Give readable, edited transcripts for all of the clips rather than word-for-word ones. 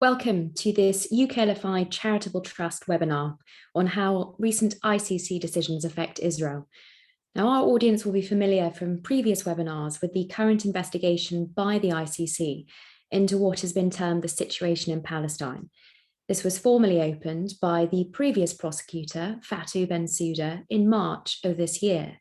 Welcome to this UKLFI Charitable Trust webinar on how recent ICC decisions affect Israel. Now, our audience will be familiar from previous webinars with the current investigation by the ICC into what has been termed the situation in Palestine. This was formally opened by the previous prosecutor, Fatou Bensouda, in March of this year.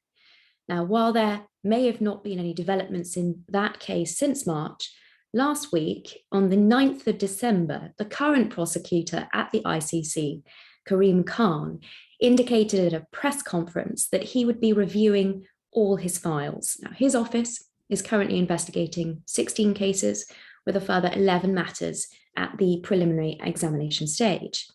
Now, while there may have not been any developments in that case since March, last week, on the 9th of December, the current prosecutor at the ICC, Karim Khan, indicated at a press conference that he would be reviewing all his files. Now, his office is currently investigating 16 cases with a further 11 matters at the preliminary examination stage.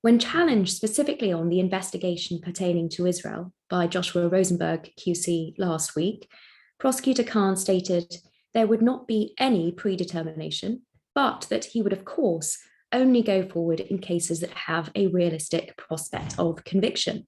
When challenged specifically on the investigation pertaining to Israel by Joshua Rosenberg QC last week, Prosecutor Khan stated there would not be any predetermination, but that he would, of course, only go forward in cases that have a realistic prospect of conviction.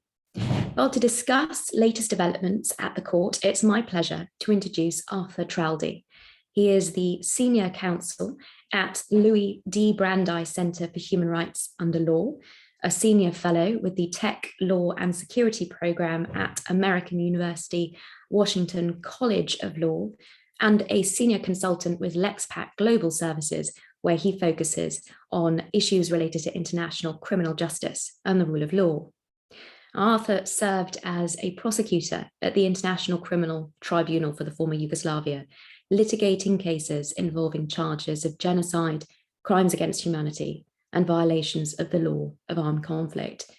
Well, to discuss latest developments at the court, it's my pleasure to introduce Arthur Traldi. He is the Senior Counsel at Louis D. Brandeis Center for Human Rights Under Law, a Senior Fellow with the Tech, Law and Security Program at American University, Washington College of Law, and a senior consultant with LexPac Global Services, where he focuses on issues related to international criminal justice and the rule of law. Arthur served as a prosecutor at the International Criminal Tribunal for the former Yugoslavia, litigating cases involving charges of genocide, crimes against humanity, and violations of the law of armed conflict.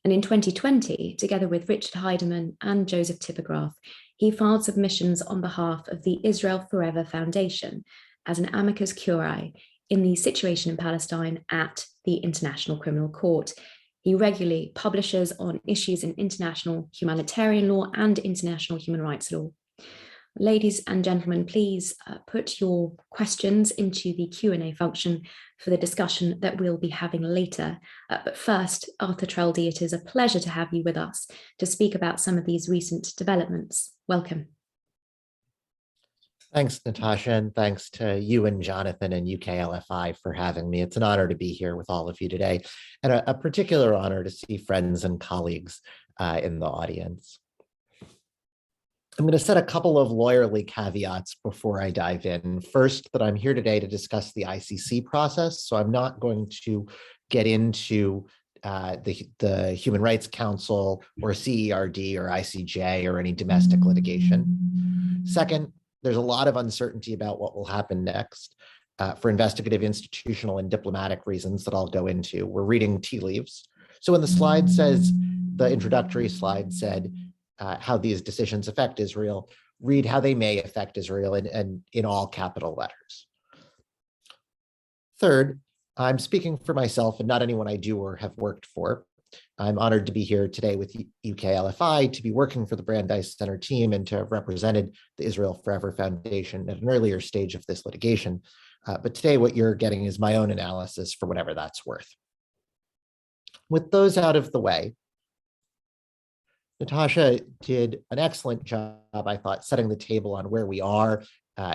And in 2020, together with Richard Heidemann and Joseph Tippegraph, he filed submissions on behalf of the Israel Forever Foundation as an amicus curiae in the situation in Palestine at the International Criminal Court. He regularly publishes on issues in international humanitarian law and international human rights law. Ladies and gentlemen, please put your questions into the Q&A function for the discussion that we'll be having later. But first, Arthur Traldi, it is a pleasure to have you with us to speak about some of these recent developments. Welcome. Thanks, Natasha, and thanks to you and Jonathan and UKLFI for having me. It's an honor to be here with all of you today, and a particular honor to see friends and colleagues in the audience. I'm going to set a couple of lawyerly caveats before I dive in. First, that I'm here today to discuss the ICC process, so I'm not going to get into the Human Rights Council or CERD or ICJ or any domestic litigation. Second, there's a lot of uncertainty about what will happen next for investigative, institutional, and diplomatic reasons that I'll go into. We're reading tea leaves. So when the slide says, the introductory slide said, how these decisions affect Israel, read how they may affect Israel and in all capital letters. Third, I'm speaking for myself and not anyone I do or have worked for. I'm honored to be here today with UKLFI, to be working for the Brandeis Center team and to have represented the Israel Forever Foundation at an earlier stage of this litigation. But today what you're getting is my own analysis for whatever that's worth. With those out of the way, Natasha did an excellent job, I thought, setting the table on where we are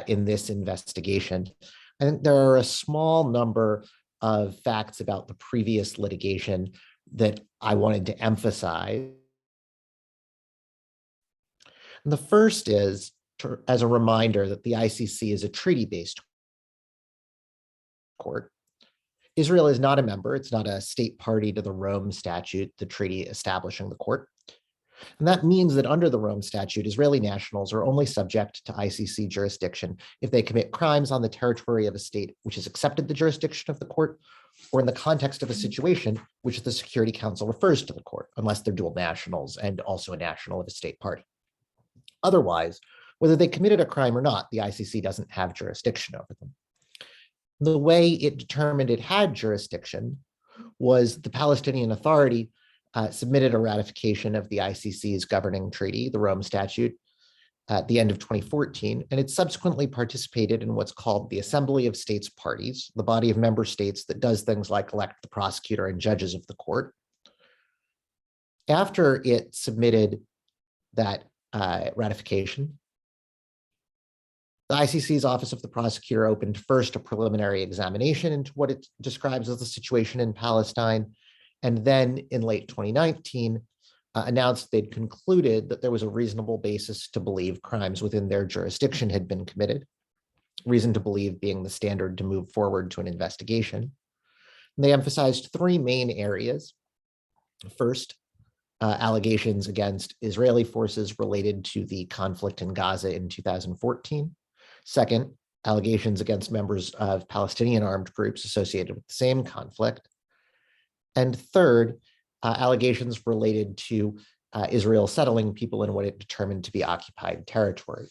in this investigation. I think there are a small number of facts about the previous litigation that I wanted to emphasize. And the first is, as a reminder, that the ICC is a treaty-based court. Israel is not a member. It's not a state party to the Rome Statute, the treaty establishing the court. And that means that under the Rome Statute, Israeli nationals are only subject to ICC jurisdiction if they commit crimes on the territory of a state which has accepted the jurisdiction of the court, or in the context of a situation which the Security Council refers to the court, unless they're dual nationals and also a national of a state party. Otherwise, whether they committed a crime or not, the ICC doesn't have jurisdiction over them. The way it determined it had jurisdiction was the Palestinian Authority submitted a ratification of the ICC's governing treaty, the Rome Statute, at the end of 2014, and it subsequently participated in what's called the Assembly of States Parties, the body of member states that does things like elect the prosecutor and judges of the court. After it submitted that ratification, The ICC's Office of the Prosecutor opened first a preliminary examination into what it describes as the situation in Palestine, and then in late 2019, announced they'd concluded that there was a reasonable basis to believe crimes within their jurisdiction had been committed, reason to believe being the standard to move forward to an investigation. And they emphasized three main areas. First, allegations against Israeli forces related to the conflict in Gaza in 2014. Second, allegations against members of Palestinian armed groups associated with the same conflict. And third, allegations related to Israel settling people in what it determined to be occupied territory.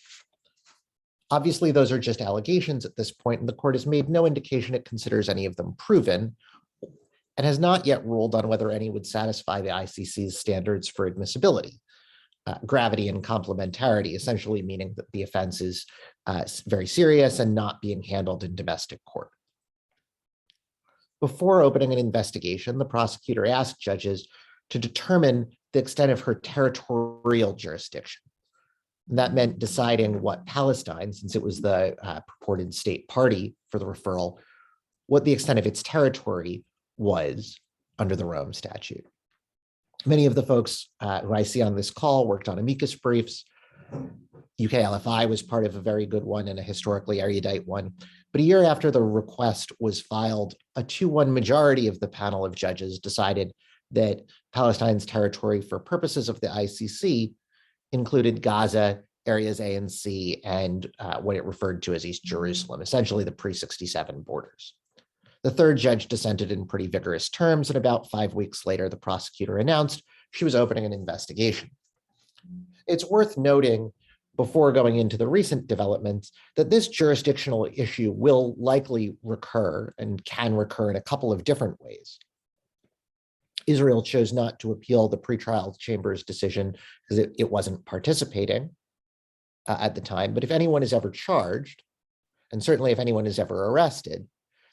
Obviously, those are just allegations at this point, and the court has made no indication it considers any of them proven, and has not yet ruled on whether any would satisfy the ICC's standards for admissibility. Gravity and complementarity, essentially meaning that the offense is very serious and not being handled in domestic court. Before opening an investigation, the prosecutor asked judges to determine the extent of her territorial jurisdiction. And that meant deciding what Palestine, since it was the purported state party for the referral, what the extent of its territory was under the Rome Statute. Many of the folks who I see on this call worked on amicus briefs. UKLFI was part of a very good one and a historically erudite one. But a year after the request was filed, a 2-1 majority of the panel of judges decided that Palestine's territory for purposes of the ICC included Gaza, areas A and C, and what it referred to as East Jerusalem, essentially the pre-67 borders. The third judge dissented in pretty vigorous terms, and about 5 weeks later, the prosecutor announced she was opening an investigation. It's worth noting, before going into the recent developments, that this jurisdictional issue will likely recur and can recur in a couple of different ways. Israel chose not to appeal the pretrial chamber's decision because it wasn't participating at the time, but if anyone is ever charged, and certainly if anyone is ever arrested,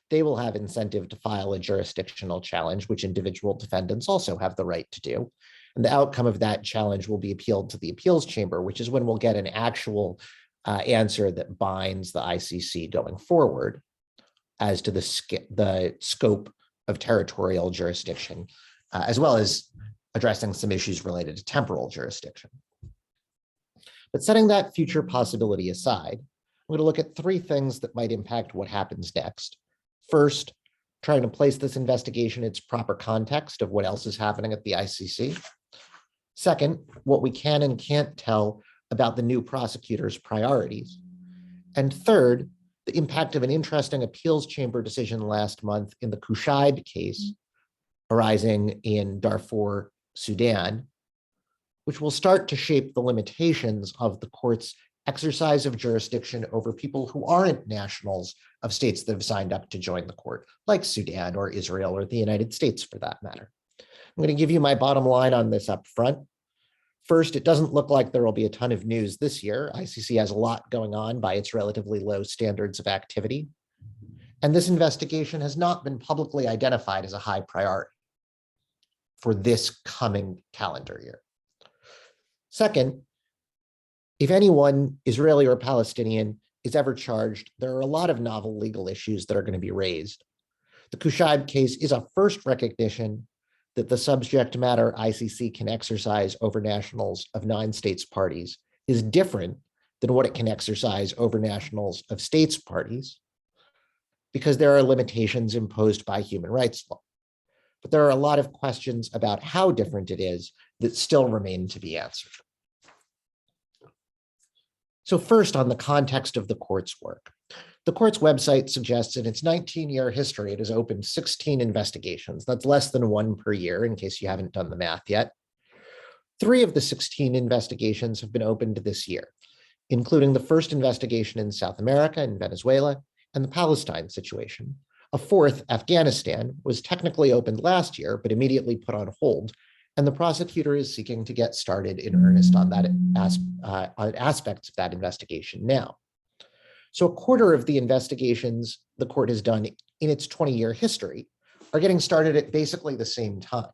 they will have incentive to file a jurisdictional challenge, which individual defendants also have the right to do. And the outcome of that challenge will be appealed to the appeals chamber, which is when we'll get an actual answer that binds the ICC going forward as to the scope of territorial jurisdiction, as well as addressing some issues related to temporal jurisdiction. But setting that future possibility aside, I'm going to look at three things that might impact what happens next. First, trying to place this investigation in its proper context of what else is happening at the ICC. Second, what we can and can't tell about the new prosecutor's priorities. And third, the impact of an interesting appeals chamber decision last month in the Kushayb case arising in Darfur, Sudan, which will start to shape the limitations of the court's exercise of jurisdiction over people who aren't nationals of states that have signed up to join the court, like Sudan or Israel or the United States for that matter. I'm going to give you my bottom line on this up front. First, it doesn't look like there will be a ton of news this year. ICC has a lot going on by its relatively low standards of activity. And this investigation has not been publicly identified as a high priority for this coming calendar year. Second, if anyone, Israeli or Palestinian, is ever charged, there are a lot of novel legal issues that are going to be raised. The Kushayb case is a first recognition that the subject matter ICC can exercise over nationals of non-states parties is different than what it can exercise over nationals of states parties, because there are limitations imposed by human rights law. But there are a lot of questions about how different it is that still remain to be answered. So first, on the context of the court's work. The court's website suggests in its 19-year history, it has opened 16 investigations. That's less than one per year, in case you haven't done the math yet. 3 of the 16 investigations have been opened this year, including the first investigation in South America, in Venezuela, and the Palestine situation. A 4th, Afghanistan, was technically opened last year, but immediately put on hold. And the prosecutor is seeking to get started in earnest on that on aspects of that investigation now. So a quarter of the investigations the court has done in its 20-year history are getting started at basically the same time.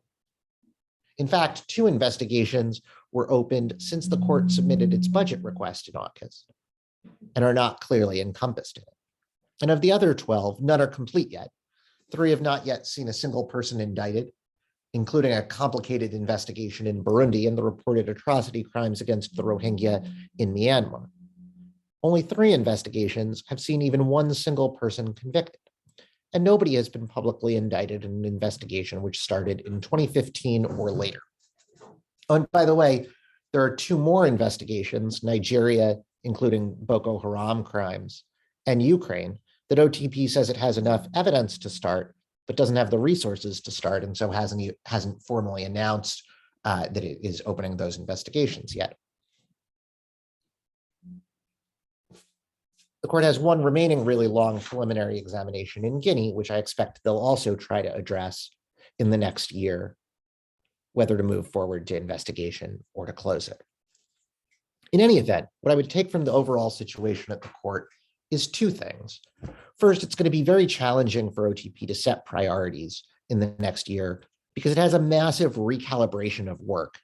In fact, 2 investigations were opened since the court submitted its budget request in August. and are not clearly encompassed in it. And of the other 12, none are complete yet. 3 have not yet seen a single person indicted, including a complicated investigation in Burundi and the reported atrocity crimes against the Rohingya in Myanmar. Only 3 investigations have seen even one single person convicted, and nobody has been publicly indicted in an investigation which started in 2015 or later. Oh, and by the way, there are 2 more investigations, Nigeria, including Boko Haram crimes, and Ukraine, that OTP says it has enough evidence to start, but doesn't have the resources to start, and so hasn't formally announced that it is opening those investigations yet. The court has one remaining really long preliminary examination in Guinea, which I expect they'll also try to address in the next year, whether to move forward to investigation or to close it. In any event, what I would take from the overall situation at the court is 2 things. First, it's going to be very challenging for OTP to set priorities in the next year because it has a massive recalibration of work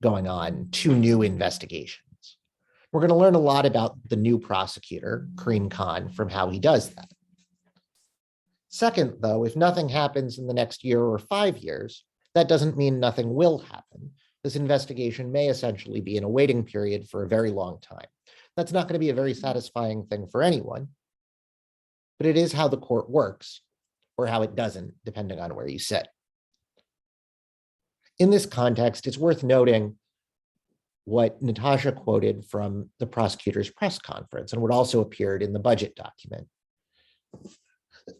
going on, 2 new investigations. We're going to learn a lot about the new prosecutor, Karim Khan, from how he does that. Second, though, if nothing happens in the next year or 5 years, that doesn't mean nothing will happen. This investigation may essentially be in a waiting period for a very long time. That's not going to be a very satisfying thing for anyone, but it is how the court works, or how it doesn't, depending on where you sit. In this context, it's worth noting what Natasha quoted from the prosecutor's press conference and what also appeared in the budget document,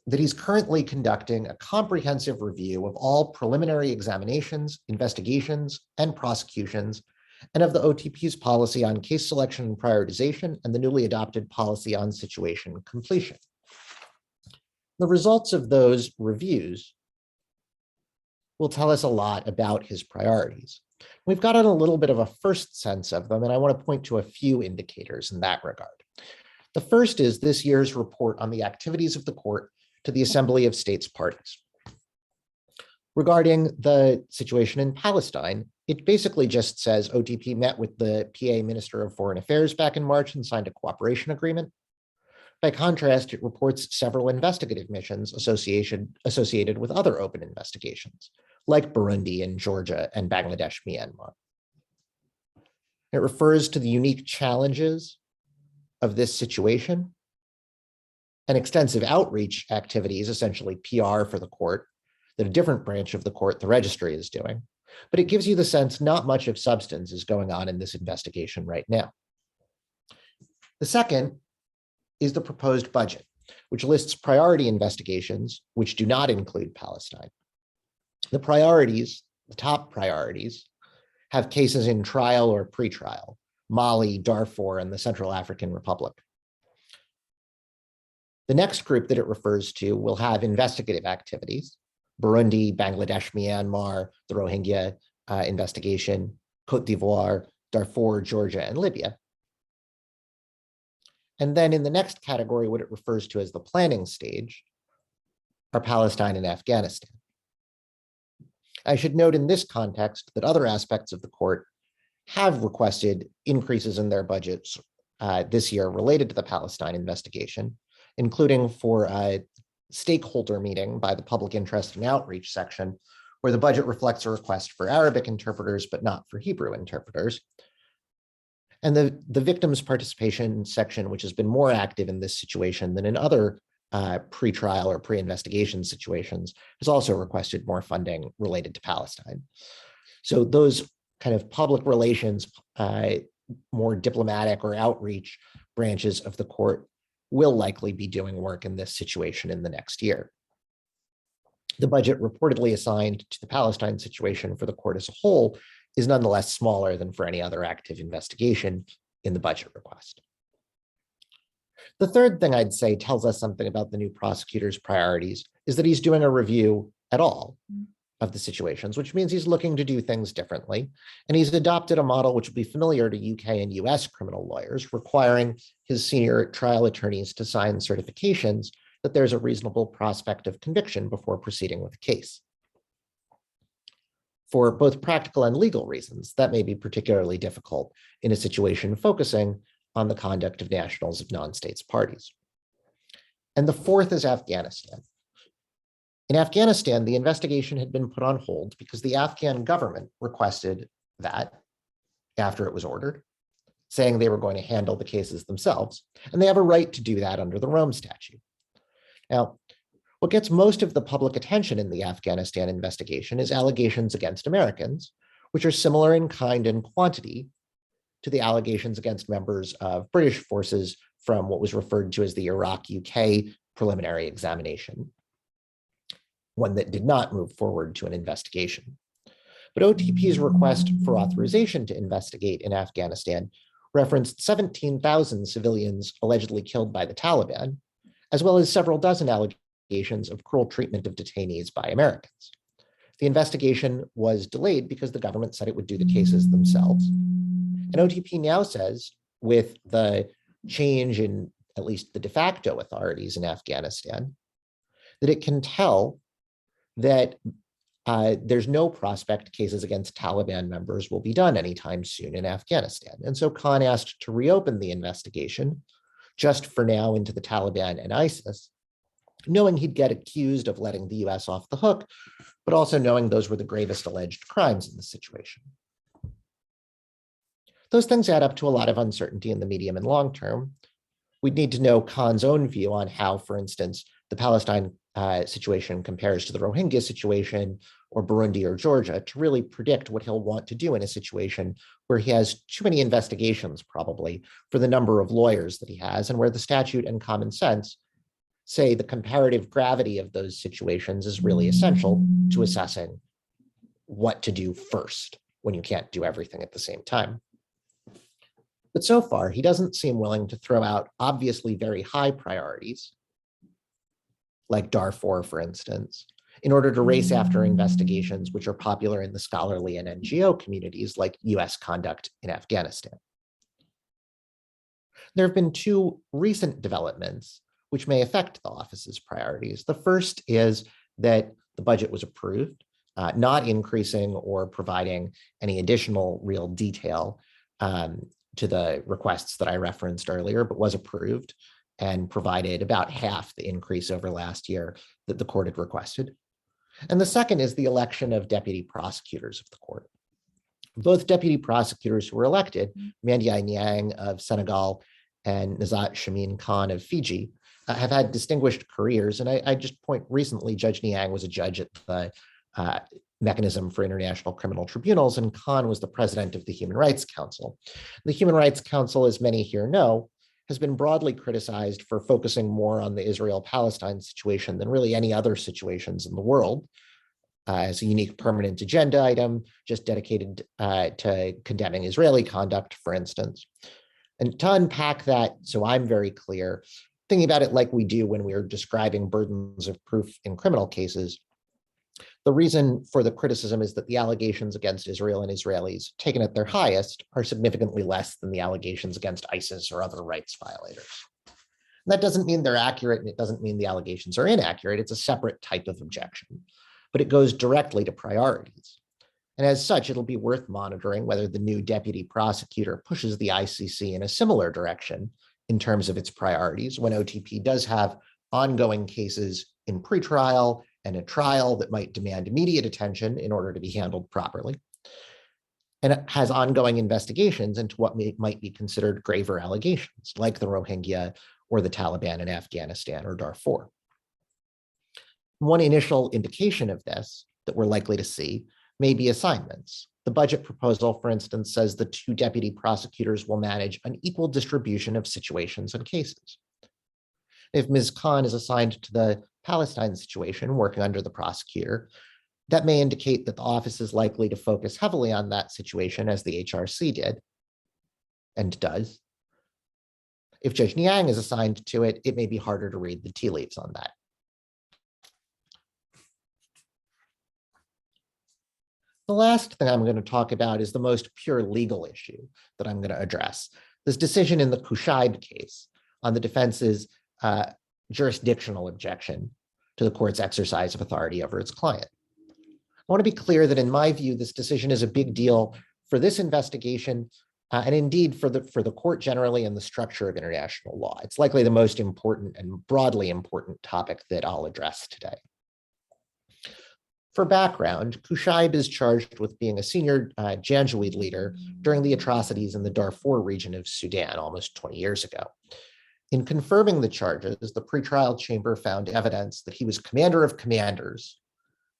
that he's currently conducting a comprehensive review of all preliminary examinations, investigations, and prosecutions, and of the OTP's policy on case selection and prioritization, and the newly adopted policy on situation completion. The results of those reviews will tell us a lot about his priorities. We've gotten a little bit of a first sense of them, and I want to point to a few indicators in that regard. The first is this year's report on the activities of the court to the Assembly of States Parties. Regarding the situation in Palestine, it basically just says OTP met with the PA Minister of Foreign Affairs back in March and signed a cooperation agreement. By contrast, it reports several investigative missions associated with other open investigations, like Burundi and Georgia and Bangladesh, Myanmar. It refers to the unique challenges of this situation and extensive outreach activities, essentially PR for the court, that a different branch of the court, the registry, is doing. But it gives you the sense not much of substance is going on in this investigation right now. The second is the proposed budget, which lists priority investigations, which do not include Palestine. The priorities, the top priorities, have cases in trial or pretrial, Mali, Darfur, and the Central African Republic. The next group that it refers to will have investigative activities, Burundi, Bangladesh, Myanmar, the Rohingya investigation, Cote d'Ivoire, Darfur, Georgia, and Libya. And then in the next category, what it refers to as the planning stage are Palestine and Afghanistan. I should note in this context that other aspects of the court have requested increases in their budgets this year related to the Palestine investigation, including for a stakeholder meeting by the Public Interest and Outreach section, where the budget reflects a request for Arabic interpreters, but not for Hebrew interpreters. And the victims' participation section, which has been more active in this situation than in other pre-trial or pre-investigation situations, has also requested more funding related to Palestine. So those kind of public relations, more diplomatic or outreach branches of the court will likely be doing work in this situation in the next year. The budget reportedly assigned to the Palestine situation for the court as a whole is nonetheless smaller than for any other active investigation in the budget request. The third thing I'd say tells us something about the new prosecutor's priorities is that he's doing a review at all of the situations, which means he's looking to do things differently. And he's adopted a model which will be familiar to UK and US criminal lawyers, requiring his senior trial attorneys to sign certifications that there's a reasonable prospect of conviction before proceeding with the case. For both practical and legal reasons, that may be particularly difficult in a situation focusing on the conduct of nationals of non-states parties. And the fourth is Afghanistan. In Afghanistan, the investigation had been put on hold because the Afghan government requested that after it was ordered, saying they were going to handle the cases themselves, and they have a right to do that under the Rome Statute. Now, what gets most of the public attention in the Afghanistan investigation is allegations against Americans, which are similar in kind and quantity to the allegations against members of British forces from what was referred to as the Iraq-UK preliminary examination, one that did not move forward to an investigation. But OTP's request for authorization to investigate in Afghanistan referenced 17,000 civilians allegedly killed by the Taliban, as well as several dozen allegations of cruel treatment of detainees by Americans. The investigation was delayed because the government said it would do the cases themselves. And OTP now says, with the change in at least the de facto authorities in Afghanistan, that it can tell that there's no prospect cases against Taliban members will be done anytime soon in Afghanistan. And so Khan asked to reopen the investigation just for now into the Taliban and ISIS, knowing he'd get accused of letting the US off the hook, but also knowing those were the gravest alleged crimes in the situation. Those things add up to a lot of uncertainty in the medium and long term. We'd need to know Khan's own view on how, for instance, the Palestine situation compares to the Rohingya situation or Burundi or Georgia to really predict what he'll want to do in a situation where he has too many investigations, probably, for the number of lawyers that he has, and where the statute and common sense say the comparative gravity of those situations is really essential to assessing what to do first when you can't do everything at the same time. But so far, he doesn't seem willing to throw out obviously very high priorities, like Darfur, for instance, in order to race after investigations which are popular in the scholarly and NGO communities, like US conduct in Afghanistan. There have been two recent developments which may affect the office's priorities. The first is that the budget was approved, not increasing or providing any additional real detail to the requests that I referenced earlier, but was approved and provided about half the increase over last year that the court had requested. And the second is the election of deputy prosecutors of the court. Both deputy prosecutors who were elected, Mandiai Niang of Senegal and Nazat Shamin Khan of Fiji, have had distinguished careers. And I just point recently, Judge Niang was a judge at the Mechanism for International Criminal Tribunals, and Khan was the president of the Human Rights Council. The Human Rights Council, as many here know, has been broadly criticized for focusing more on the Israel-Palestine situation than really any other situations in the world, as a unique permanent agenda item, just dedicated to condemning Israeli conduct, for instance. And to unpack that, so I'm very clear, thinking about it like we do when we're describing burdens of proof in criminal cases, the reason for the criticism is that the allegations against Israel and Israelis, taken at their highest, are significantly less than the allegations against ISIS or other rights violators. And that doesn't mean they're accurate, and it doesn't mean the allegations are inaccurate. It's a separate type of objection, but it goes directly to priorities. And as such, it'll be worth monitoring whether the new deputy prosecutor pushes the ICC in a similar direction in terms of its priorities, when OTP does have ongoing cases in pretrial and a trial that might demand immediate attention in order to be handled properly. And it has ongoing investigations into what might be considered graver allegations, like the Rohingya or the Taliban in Afghanistan or Darfur. One initial indication of this that we're likely to see may be assignments. The budget proposal, for instance, says the two deputy prosecutors will manage an equal distribution of situations and cases. If Ms. Khan is assigned to the Palestine situation, working under the prosecutor, that may indicate that the office is likely to focus heavily on that situation, as the HRC did and does. If Judge Niang is assigned to it, it may be harder to read the tea leaves on that. The last thing I'm going to talk about is the most pure legal issue that I'm going to address. This decision in the Kushayb case on the defense's jurisdictional objection to the court's exercise of authority over its client. I want to be clear that in my view, this decision is a big deal for this investigation, and indeed for the court generally and the structure of international law. It's likely the most important and broadly important topic that I'll address today. For background, Kushayb is charged with being a senior Janjaweed leader during the atrocities in the Darfur region of Sudan almost 20 years ago. In confirming the charges, the pretrial chamber found evidence that he was commander of commanders,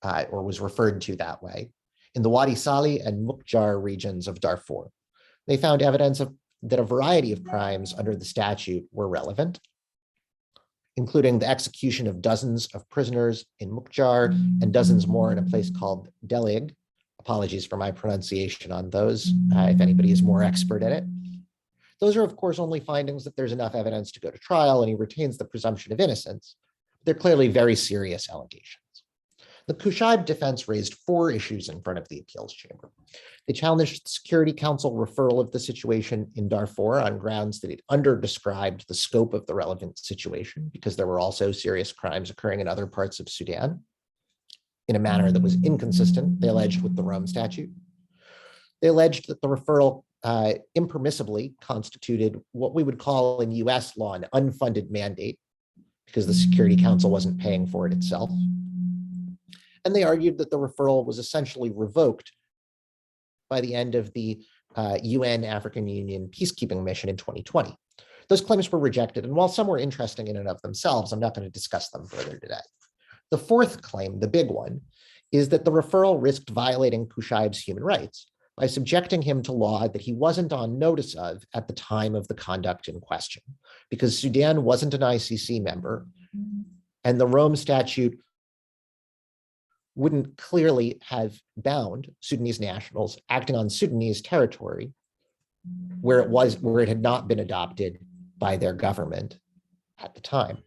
or was referred to that way, in the Wadi Sali and Mukjar regions of Darfur. They found evidence that a variety of crimes under the statute were relevant, including the execution of dozens of prisoners in Mukjar and dozens more in a place called Delig. Apologies for my pronunciation on those, if anybody is more expert in it. Those are, of course, only findings that there's enough evidence to go to trial, and he retains the presumption of innocence. They're clearly very serious allegations. The Kushayb defense raised 4 issues in front of the appeals chamber. They challenged the Security Council referral of the situation in Darfur on grounds that it underdescribed the scope of the relevant situation, because there were also serious crimes occurring in other parts of Sudan in a manner that was inconsistent, they alleged, with the Rome Statute. They alleged that the referral impermissibly constituted what we would call in US law an unfunded mandate, because the Security Council wasn't paying for it itself. And they argued that the referral was essentially revoked by the end of the UN African Union peacekeeping mission in 2020. Those claims were rejected, and while some were interesting in and of themselves, I'm not going to discuss them further today. The 4th claim, the big one, is that the referral risked violating Kushayb's human rights by subjecting him to law that he wasn't on notice of at the time of the conduct in question, because Sudan wasn't an ICC member, and the Rome Statute wouldn't clearly have bound Sudanese nationals acting on Sudanese territory where it had not been adopted by their government at the time.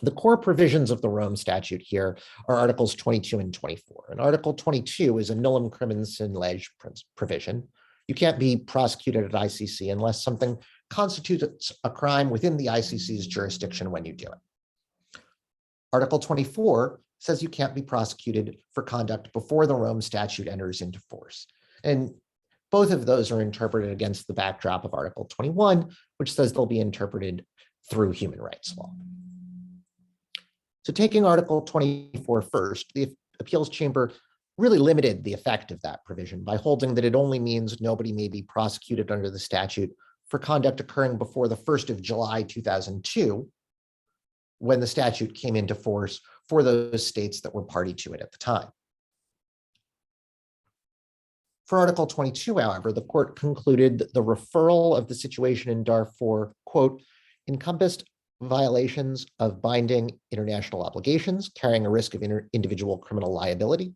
The core provisions of the Rome Statute here are Articles 22 and 24. And Article 22 is a nullum crimen sine lege provision. You can't be prosecuted at ICC unless something constitutes a crime within the ICC's jurisdiction when you do it. Article 24 says you can't be prosecuted for conduct before the Rome Statute enters into force. And both of those are interpreted against the backdrop of Article 21, which says they'll be interpreted through human rights law. So taking Article 24 first, the appeals chamber really limited the effect of that provision by holding that it only means nobody may be prosecuted under the statute for conduct occurring before the 1st of July 2002, when the statute came into force for those states that were party to it at the time. For Article 22, however, the court concluded that the referral of the situation in Darfur, quote, encompassed violations of binding international obligations, carrying a risk of individual criminal liability.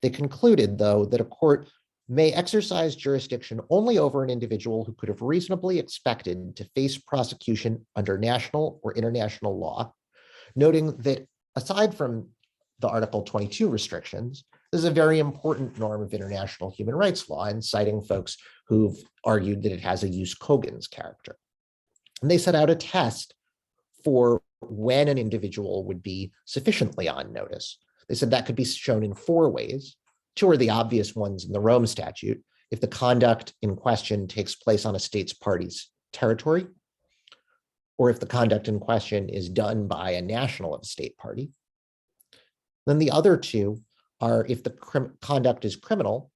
They concluded, though, that a court may exercise jurisdiction only over an individual who could have reasonably expected to face prosecution under national or international law, noting that aside from the Article 22 restrictions, this is a very important norm of international human rights law, and citing folks who've argued that it has a jus cogens character. And they set out a test for when an individual would be sufficiently on notice. They said that could be shown in 4 ways. 2 are the obvious ones in the Rome Statute: if the conduct in question takes place on a state's party's territory, or if the conduct in question is done by a national of a state party. Then the other 2 are if the conduct is criminal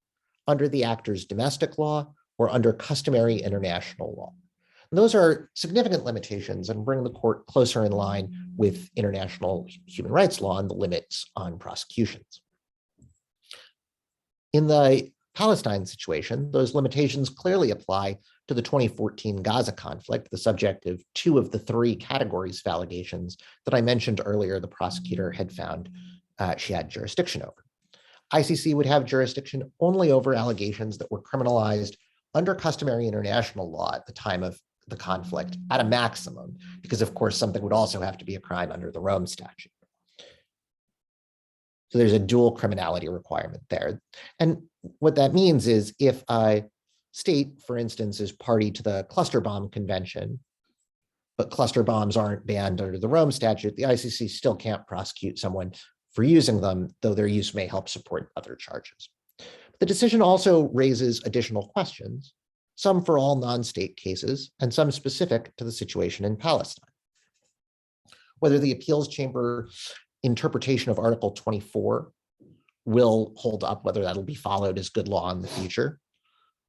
under the actor's domestic law or under customary international law. And those are significant limitations and bring the court closer in line with international human rights law and the limits on prosecutions. In the Palestine situation, those limitations clearly apply to the 2014 Gaza conflict, the subject of 2 of the 3 categories of allegations that I mentioned earlier the prosecutor had found she had jurisdiction over. ICC would have jurisdiction only over allegations that were criminalized under customary international law at the time of the conflict at a maximum, because of course something would also have to be a crime under the Rome Statute. So there's a dual criminality requirement there. And what that means is if a state, for instance, is party to the cluster bomb convention, but cluster bombs aren't banned under the Rome Statute, the ICC still can't prosecute someone for using them, though their use may help support other charges. The decision also raises additional questions, some for all non-state cases, and some specific to the situation in Palestine. Whether the appeals chamber interpretation of Article 24 will hold up, whether that'll be followed as good law in the future,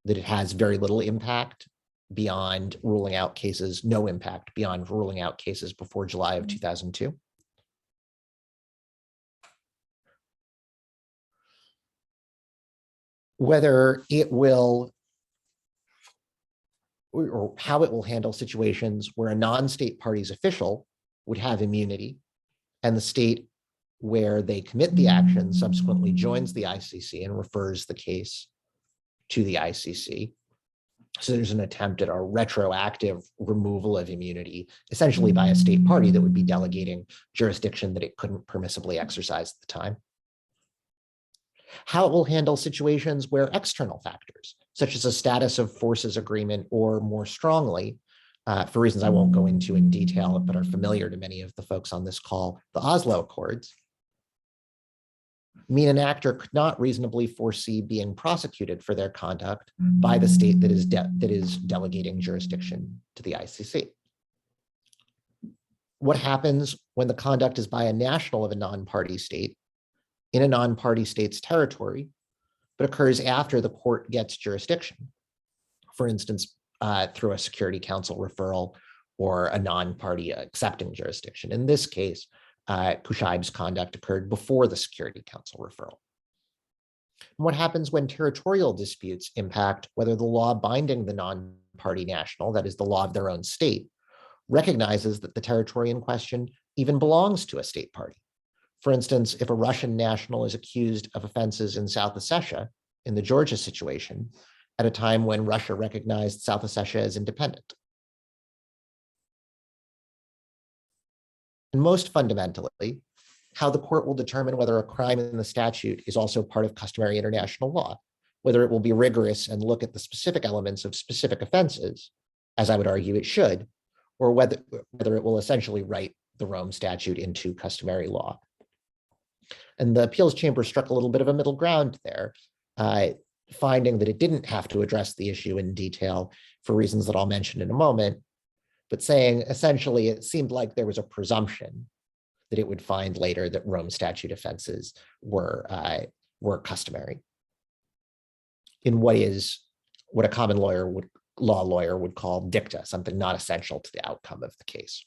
that it has very little impact beyond ruling out cases, no impact beyond ruling out cases before July of 2002. Whether it will, or how it will handle situations where a non-state party's official would have immunity and the state where they commit the action subsequently joins the ICC and refers the case to the ICC. So there's an attempt at a retroactive removal of immunity, essentially by a state party that would be delegating jurisdiction that it couldn't permissibly exercise at the time. How it will handle situations where external factors, such as a status of forces agreement, or more strongly, for reasons I won't go into in detail, but are familiar to many of the folks on this call, the Oslo Accords, mean an actor could not reasonably foresee being prosecuted for their conduct by the state that is delegating jurisdiction to the ICC. What happens when the conduct is by a national of a non-party state in a non-party state's territory, but occurs after the court gets jurisdiction, for instance, through a Security Council referral or a non-party accepting jurisdiction? In this case, Kushayb's conduct occurred before the Security Council referral. And what happens when territorial disputes impact whether the law binding the non-party national, that is the law of their own state, recognizes that the territory in question even belongs to a state party? For instance, if a Russian national is accused of offenses in South Ossetia, in the Georgia situation, at a time when Russia recognized South Ossetia as independent. And most fundamentally, how the court will determine whether a crime in the statute is also part of customary international law, whether it will be rigorous and look at the specific elements of specific offenses, as I would argue it should, or whether it will essentially write the Rome Statute into customary law. And the appeals chamber struck a little bit of a middle ground there, finding that it didn't have to address the issue in detail for reasons that I'll mention in a moment, but saying essentially it seemed like there was a presumption that it would find later that Rome Statute offenses were customary in what a common law lawyer would call dicta, something not essential to the outcome of the case.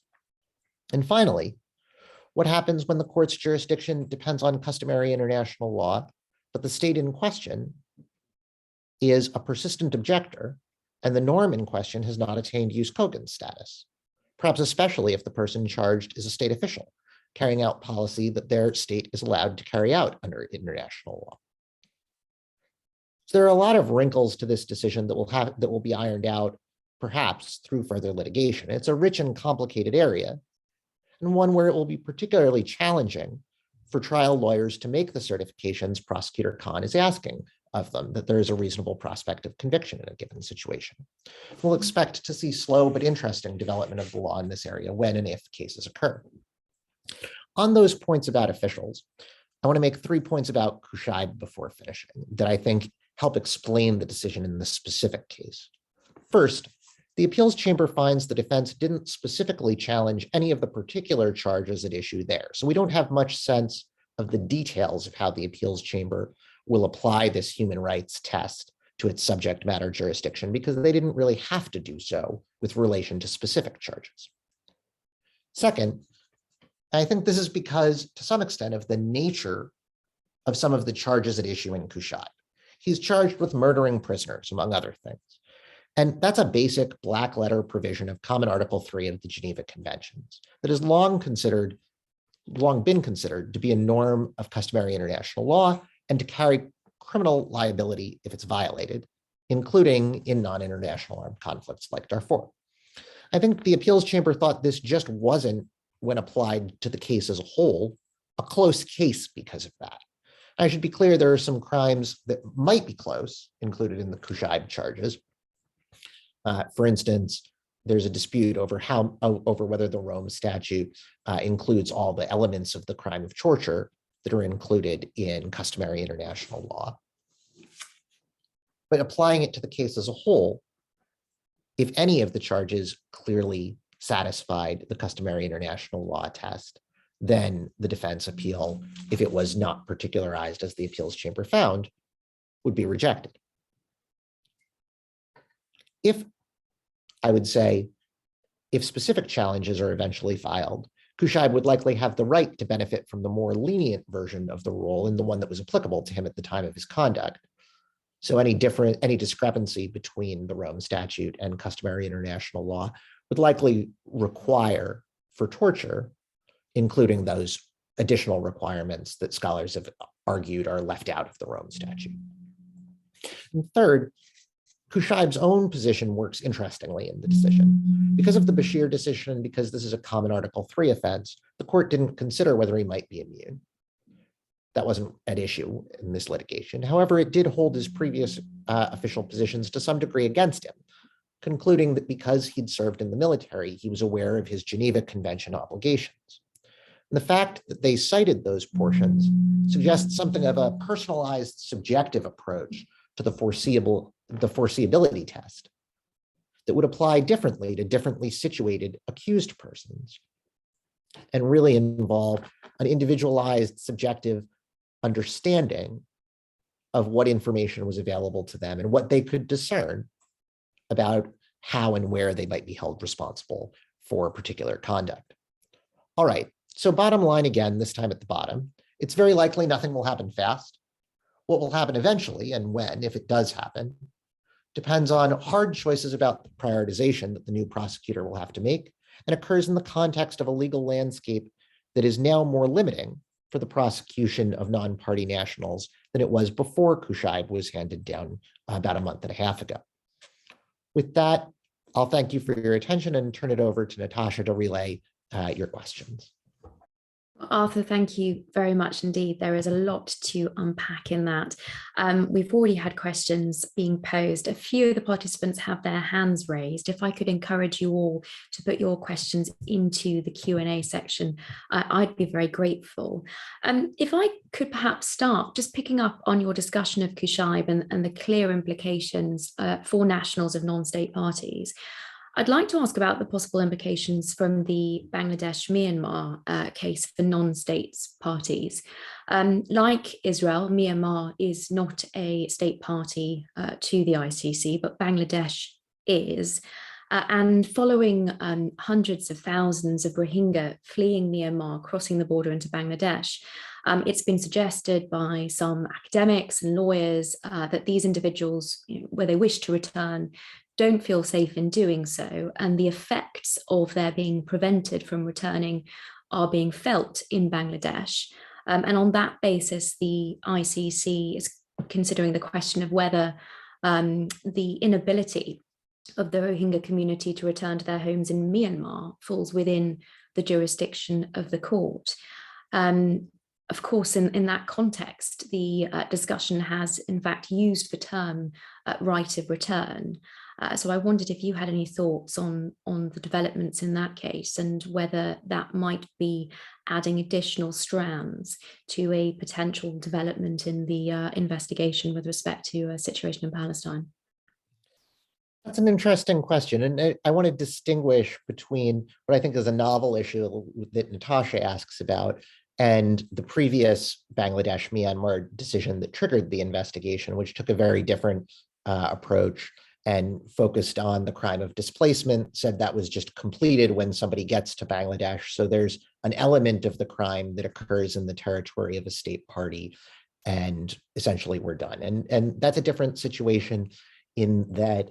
And finally, what happens when the court's jurisdiction depends on customary international law, but the state in question is a persistent objector, and the norm in question has not attained jus cogens status, perhaps especially if the person charged is a state official, carrying out policy that their state is allowed to carry out under international law. So there are a lot of wrinkles to this decision that will be ironed out, perhaps through further litigation. It's a rich and complicated area, and one where it will be particularly challenging for trial lawyers to make the certifications Prosecutor Khan is asking of them, that there is a reasonable prospect of conviction in a given situation. We'll expect to see slow but interesting development of the law in this area when and if cases occur. On those points about officials, I want to make 3 points about Kushayb before finishing that I think help explain the decision in this specific case. First, the appeals chamber finds the defense didn't specifically challenge any of the particular charges at issue there. So we don't have much sense of the details of how the appeals chamber will apply this human rights test to its subject matter jurisdiction, because they didn't really have to do so with relation to specific charges. Second, I think this is because, to some extent, of the nature of some of the charges at issue in Kushayb. He's charged with murdering prisoners, among other things. And that's a basic black letter provision of Common Article 3 of the Geneva Conventions that has long been considered to be a norm of customary international law and to carry criminal liability if it's violated, including in non-international armed conflicts like Darfur. I think the appeals chamber thought this just wasn't, when applied to the case as a whole, a close case because of that. I should be clear, there are some crimes that might be close included in the Kushayb charges. For instance, there's a dispute over whether the Rome Statute includes all the elements of the crime of torture that are included in customary international law. But applying it to the case as a whole, If any of the charges clearly satisfied the customary international law test, then the defense appeal, if it was not particularized as the appeals chamber found, would be rejected. If, I would say, if specific challenges are eventually filed, Kushayb would likely have the right to benefit from the more lenient version of the rule and the one that was applicable to him at the time of his conduct. So any discrepancy between the Rome Statute and customary international law would likely require for torture, including those additional requirements that scholars have argued are left out of the Rome Statute. And third, Kushayb's own position works interestingly in the decision. Because of the Bashir decision, because this is a common Article 3 offense, the court didn't consider whether he might be immune. That wasn't at issue in this litigation. However, it did hold his previous official positions to some degree against him, concluding that because he'd served in the military, he was aware of his Geneva Convention obligations. And the fact that they cited those portions suggests something of a personalized subjective approach to the foreseeability test that would apply differently to differently situated accused persons and really involve an individualized subjective understanding of what information was available to them and what they could discern about how and where they might be held responsible for particular conduct. All right, so bottom line again, this time at the bottom, it's very likely nothing will happen fast. What will happen eventually and when, if it does happen, depends on hard choices about prioritization that the new prosecutor will have to make and occurs in the context of a legal landscape that is now more limiting for the prosecution of non-party nationals than it was before Kushayb was handed down about a month and a half ago. With that, I'll thank you for your attention and turn it over to Natasha to relay your questions. Arthur, thank you very much indeed. There is a lot to unpack in that. We've already had questions being posed. A few of the participants have their hands raised. If I could encourage you all to put your questions into the Q&A section, I'd be very grateful. If I could perhaps start just picking up on your discussion of Kushayb and the clear implications for nationals of non-state parties. I'd like to ask about the possible implications from the Bangladesh-Myanmar case for non-state parties. Like Israel, Myanmar is not a state party to the ICC, but Bangladesh is. And following hundreds of thousands of Rohingya fleeing Myanmar, crossing the border into Bangladesh, it's been suggested by some academics and lawyers that these individuals, where they wish to return, don't feel safe in doing so, and the effects of their being prevented from returning are being felt in Bangladesh. And on that basis, the ICC is considering the question of whether the inability of the Rohingya community to return to their homes in Myanmar falls within the jurisdiction of the court. Of course, in that context, the discussion has in fact used the term right of return. So I wondered if you had any thoughts on the developments in that case and whether that might be adding additional strands to a potential development in the investigation with respect to a situation in Palestine. That's an interesting question. And I want to distinguish between what I think is a novel issue that Natasha asks about and the previous Bangladesh-Myanmar decision that triggered the investigation, which took a very different approach and focused on the crime of displacement, said that was just completed when somebody gets to Bangladesh. So there's an element of the crime that occurs in the territory of a state party, and essentially we're done. And that's a different situation in that,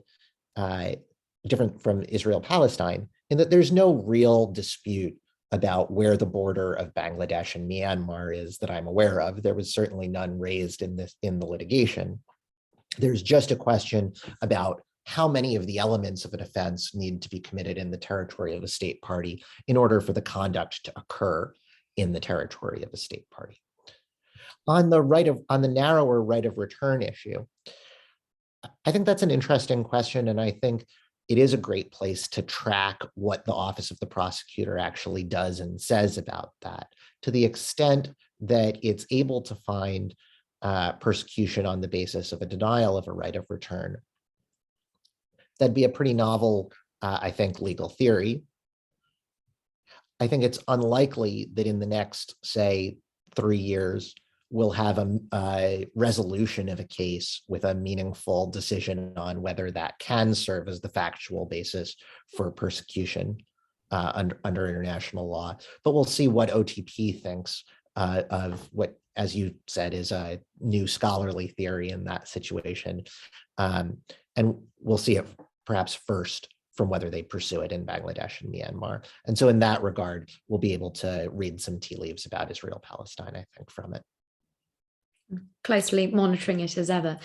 different from Israel-Palestine, in that there's no real dispute about where the border of Bangladesh and Myanmar is that I'm aware of. There was certainly none raised in the litigation. There's just a question about how many of the elements of an offense need to be committed in the territory of a state party in order for the conduct to occur in the territory of a state party. On the narrower right of return issue, I think that's an interesting question, and I think it is a great place to track what the Office of the Prosecutor actually does and says about that, to the extent that it's able to find persecution on the basis of a denial of a right of return. That'd be a pretty novel, I think, legal theory. I think it's unlikely that in the next, say, 3 years, we'll have a resolution of a case with a meaningful decision on whether that can serve as the factual basis for persecution under international law. But we'll see what OTP thinks of what, as you said, is a new scholarly theory in that situation. And we'll see it perhaps first from whether they pursue it in Bangladesh and Myanmar. And so in that regard, we'll be able to read some tea leaves about Israel-Palestine, I think, from it. Closely monitoring it as ever.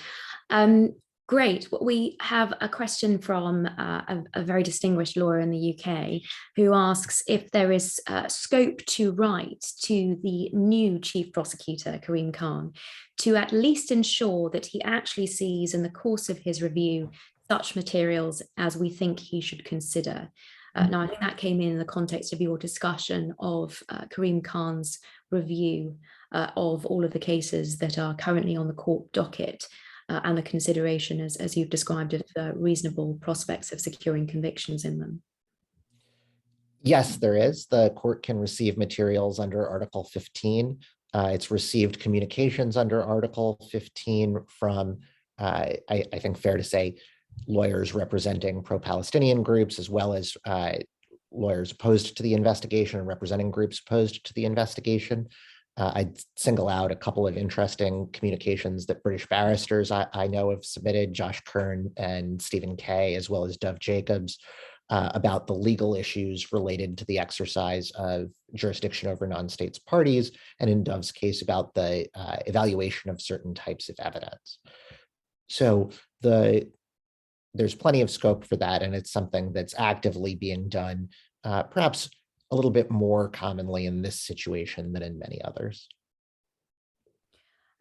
Great. We have a question from a very distinguished lawyer in the UK who asks if there is scope to write to the new Chief Prosecutor, Karim Khan, to at least ensure that he actually sees in the course of his review such materials as we think he should consider. Now, I think that came in the context of your discussion of Karim Khan's review of all of the cases that are currently on the court docket and the consideration, as you've described, of reasonable prospects of securing convictions in them. Yes, there is. The court can receive materials under Article 15. It's received communications under Article 15 from, I think fair to say, lawyers representing pro-Palestinian groups, as well as lawyers opposed to the investigation and representing groups opposed to the investigation. I'd single out a couple of interesting communications that British barristers I know have submitted, Josh Kern and Stephen Kay, as well as Dove Jacobs, about the legal issues related to the exercise of jurisdiction over non-states parties, and in Dove's case about the evaluation of certain types of evidence. So there's plenty of scope for that, and it's something that's actively being done, perhaps a little bit more commonly in this situation than in many others.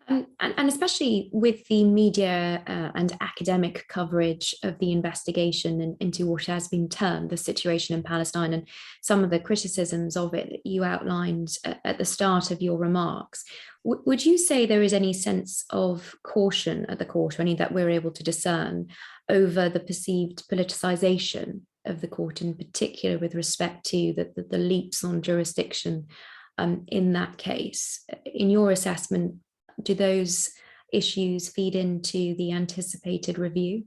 And especially with the media and academic coverage of the investigation into what has been termed the situation in Palestine and some of the criticisms of it that you outlined at the start of your remarks, would you say there is any sense of caution at the court, or any that we're able to discern, over the perceived politicization of the court, in particular with respect to the leaps on jurisdiction in that case? In your assessment, do those issues feed into the anticipated review?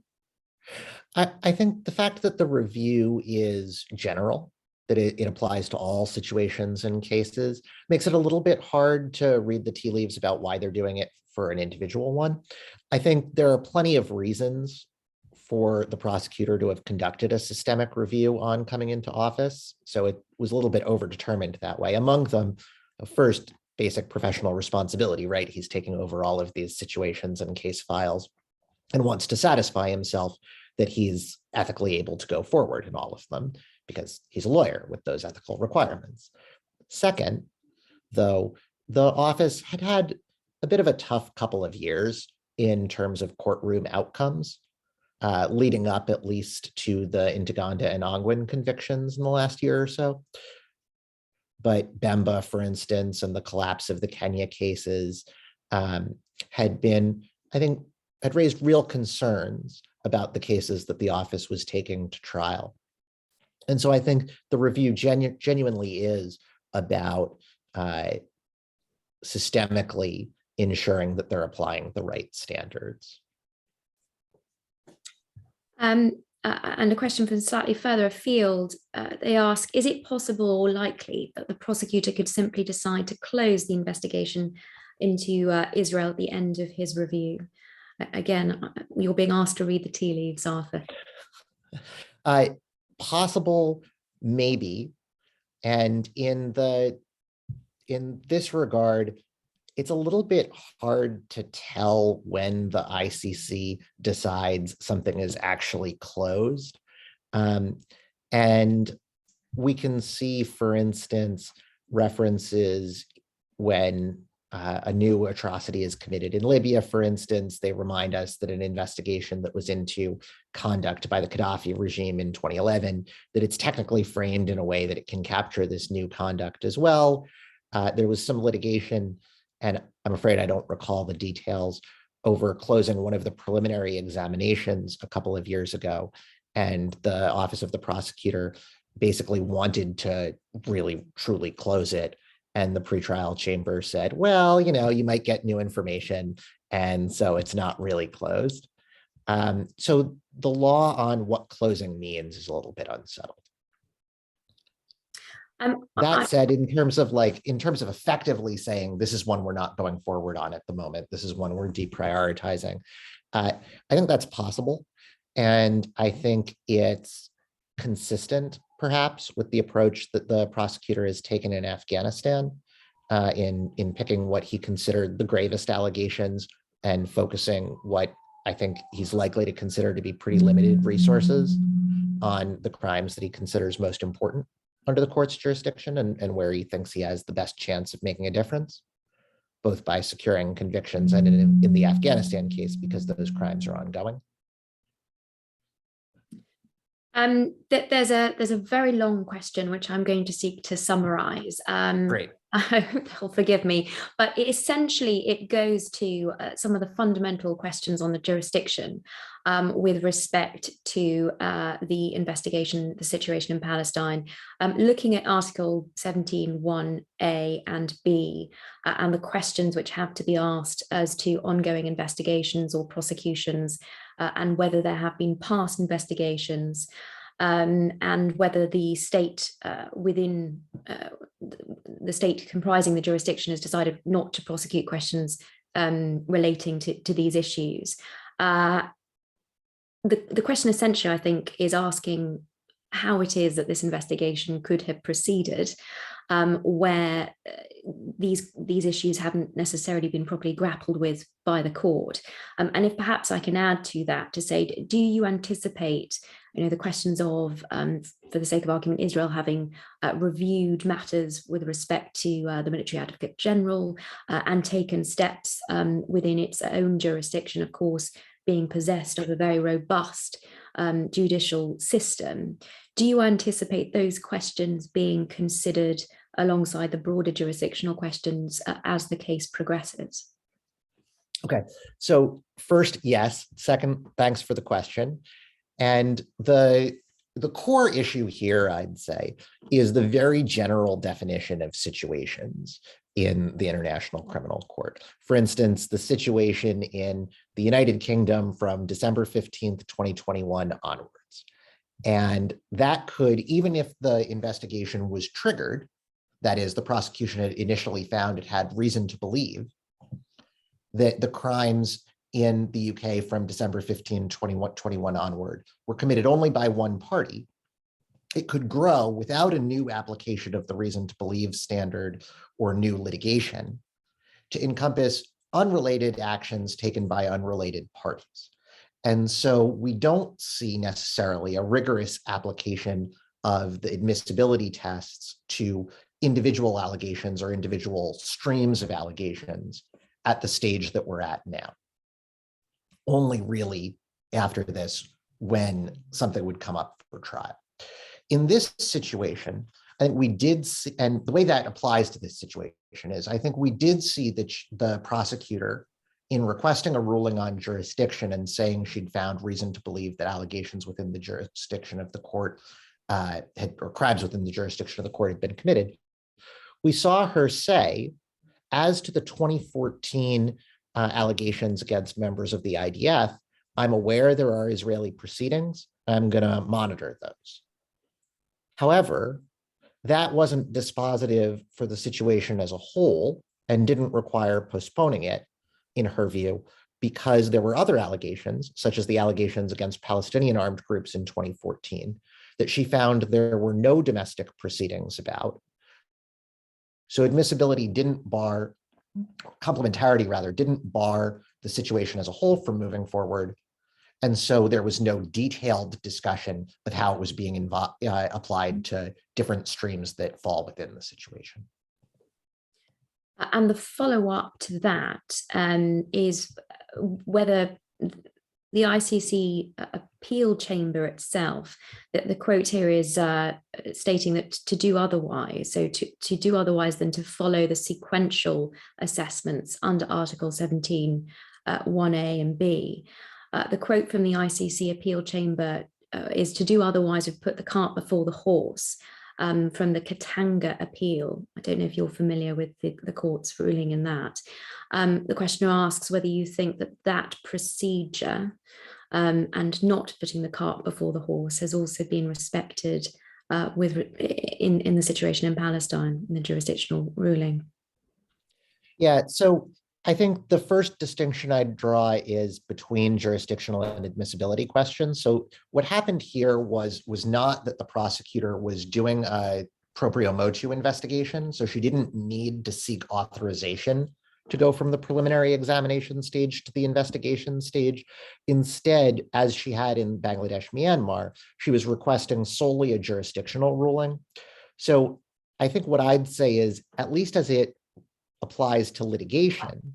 I think the fact that the review is general, that it applies to all situations and cases, makes it a little bit hard to read the tea leaves about why they're doing it for an individual one. I think there are plenty of reasons for the prosecutor to have conducted a systemic review on coming into office. So it was a little bit overdetermined that way. Among them, first, basic professional responsibility, right? He's taking over all of these situations and case files and wants to satisfy himself that he's ethically able to go forward in all of them because he's a lawyer with those ethical requirements. Second, though, the office had a bit of a tough couple of years in terms of courtroom outcomes, leading up at least to the Ntaganda and Ongwen convictions in the last year or so. But Bemba, for instance, and the collapse of the Kenya cases had raised real concerns about the cases that the office was taking to trial. And so I think the review genuinely is about systemically ensuring that they're applying the right standards. And a question from slightly further afield, they ask, is it possible or likely that the prosecutor could simply decide to close the investigation into Israel at the end of his review? Again, you're being asked to read the tea leaves, Arthur. Possible, maybe. And in this regard, it's a little bit hard to tell when the ICC decides something is actually closed. And we can see, for instance, references when a new atrocity is committed in Libya, for instance. They remind us that an investigation that was into conduct by the Gaddafi regime in 2011, that it's technically framed in a way that it can capture this new conduct as well. There was some litigation, and I'm afraid I don't recall the details, over closing one of the preliminary examinations a couple of years ago and the Office of the Prosecutor basically wanted to really truly close it. And the pretrial chamber said, well, you might get new information, and so it's not really closed. So the law on what closing means is a little bit unsettled. That said, in terms of effectively saying this is one we're not going forward on at the moment, this is one we're deprioritizing, I think that's possible. And I think it's consistent, perhaps, with the approach that the prosecutor has taken in Afghanistan in picking what he considered the gravest allegations and focusing what I think he's likely to consider to be pretty limited resources on the crimes that he considers most important under the court's jurisdiction and where he thinks he has the best chance of making a difference, both by securing convictions and in the Afghanistan case, because those crimes are ongoing. There's a very long question which I'm going to seek to summarize. Great. I hope they'll forgive me, but essentially it goes to some of the fundamental questions on the jurisdiction with respect to the investigation, the situation in Palestine, looking at Article 17(1)(a) and (b), and the questions which have to be asked as to ongoing investigations or prosecutions, and whether there have been past investigations, and whether the state within the state comprising the jurisdiction has decided not to prosecute questions relating to these issues. The question essentially, I think, is asking how it is that this investigation could have proceeded, where these issues haven't necessarily been properly grappled with by the court. And if perhaps I can add to that to say, do you anticipate, the questions of, for the sake of argument, Israel having reviewed matters with respect to the Military Advocate General and taken steps within its own jurisdiction, of course, being possessed of a very robust judicial system? Do you anticipate those questions being considered alongside the broader jurisdictional questions as the case progresses? Okay, so first, yes. Second, thanks for the question. And the core issue here, I'd say, is the very general definition of situations in the International Criminal Court. For instance, the situation in the United Kingdom from December 15th, 2021 onwards. And that could, even if the investigation was triggered, that is, the prosecution had initially found it had reason to believe that the crimes in the UK from December 15, 2021 onward were committed only by one party, it could grow without a new application of the reason to believe standard or new litigation to encompass unrelated actions taken by unrelated parties. And so we don't see necessarily a rigorous application of the admissibility tests to individual allegations or individual streams of allegations at the stage that we're at now. Only really after this when something would come up for trial. In this situation, I think we did see, and the way that applies to this situation is, I think we did see that the prosecutor, in requesting a ruling on jurisdiction and saying she'd found reason to believe that allegations within the jurisdiction of the court or crimes within the jurisdiction of the court had been committed, we saw her say, as to the 2014 allegations against members of the IDF, I'm aware there are Israeli proceedings. I'm going to monitor those. However, that wasn't dispositive for the situation as a whole and didn't require postponing it, in her view, because there were other allegations, such as the allegations against Palestinian armed groups in 2014, that she found there were no domestic proceedings about. So admissibility didn't bar, complementarity rather, didn't bar the situation as a whole from moving forward. And so there was no detailed discussion of how it was being applied to different streams that fall within the situation. And the follow-up to that is whether the ICC appeal chamber itself, that the quote here is stating that to do otherwise, so to do otherwise than to follow the sequential assessments under Article 17, 1A and B. The quote from the ICC appeal chamber is to do otherwise would put the cart before the horse. From the Katanga appeal. I don't know if you're familiar with the court's ruling in that. The questioner asks whether you think that that procedure and not putting the cart before the horse has also been respected in the situation in Palestine, in the jurisdictional ruling. Yeah, so I think the first distinction I'd draw is between jurisdictional and admissibility questions. So what happened here was not that the prosecutor was doing a proprio motu investigation. So she didn't need to seek authorization to go from the preliminary examination stage to the investigation stage. Instead, as she had in Bangladesh, Myanmar, she was requesting solely a jurisdictional ruling. So I think what I'd say is, at least as it applies to litigation,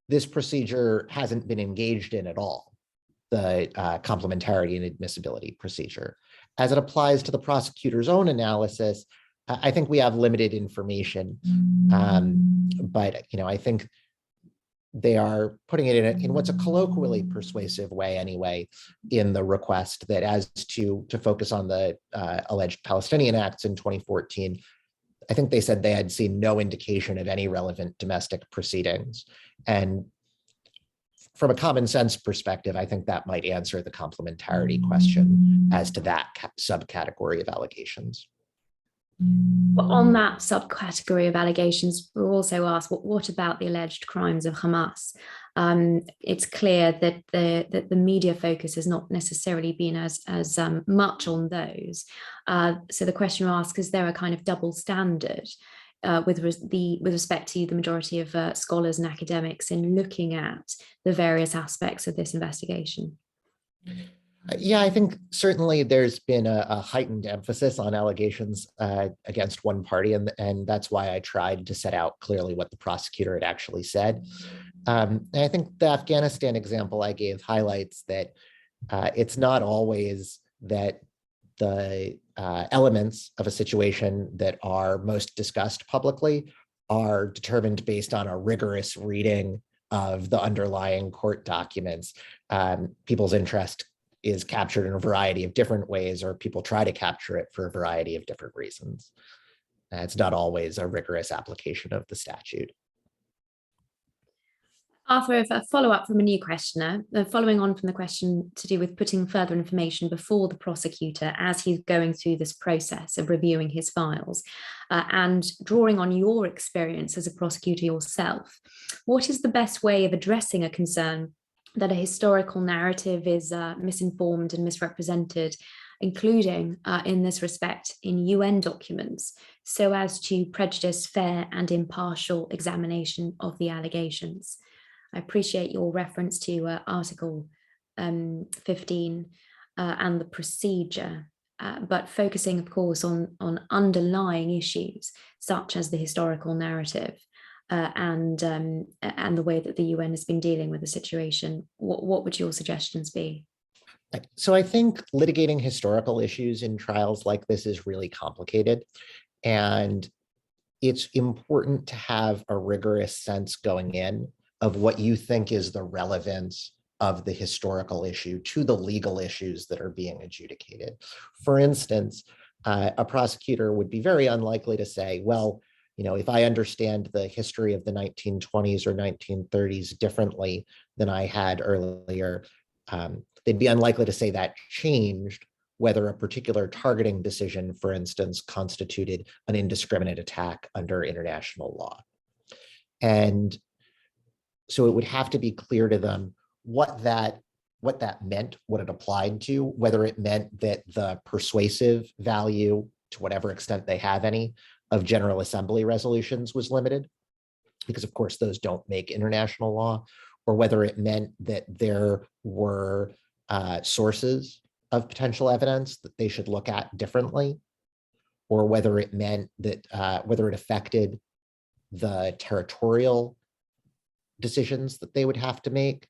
this procedure hasn't been engaged in at all, the complementarity and admissibility procedure. As it applies to the prosecutor's own analysis, I think we have limited information, but I think they are putting it in what's a colloquially persuasive way anyway, in the request that as to focus on the alleged Palestinian acts in 2014, I think they said they had seen no indication of any relevant domestic proceedings. And from a common sense perspective, I think that might answer the complementarity question as to that subcategory of allegations. On that subcategory of allegations, we're also asked, what about the alleged crimes of Hamas? It's clear that the media focus has not necessarily been as much on those. So the question asks, is there a kind of double standard with respect to the majority of scholars and academics in looking at the various aspects of this investigation? Yeah, I think certainly there's been a heightened emphasis on allegations against one party, and that's why I tried to set out clearly what the prosecutor had actually said. And I think the Afghanistan example I gave highlights that it's not always that the elements of a situation that are most discussed publicly are determined based on a rigorous reading of the underlying court documents. People's interest is captured in a variety of different ways, or people try to capture it for a variety of different reasons. It's not always a rigorous application of the statute. Arthur, a follow-up from a new questioner, following on from the question to do with putting further information before the prosecutor as he's going through this process of reviewing his files, and drawing on your experience as a prosecutor yourself, what is the best way of addressing a concern that a historical narrative is misinformed and misrepresented, including in this respect in UN documents, so as to prejudice fair and impartial examination of the allegations? I appreciate your reference to Article 15 and the procedure, but focusing, of course, on underlying issues such as the historical narrative and the way that the UN has been dealing with the situation. What would your suggestions be? So I think litigating historical issues in trials like this is really complicated, and it's important to have a rigorous sense going in of what you think is the relevance of the historical issue to the legal issues that are being adjudicated. For instance, a prosecutor would be very unlikely to say, well, if I understand the history of the 1920s or 1930s differently than I had earlier, they'd be unlikely to say that changed whether a particular targeting decision, for instance, constituted an indiscriminate attack under international law. And so it would have to be clear to them what that meant, what it applied to, whether it meant that the persuasive value, to whatever extent they have any, of General Assembly resolutions was limited, because of course those don't make international law, or whether it meant that there were sources of potential evidence that they should look at differently, or whether it meant that whether it affected the territorial decisions that they would have to make.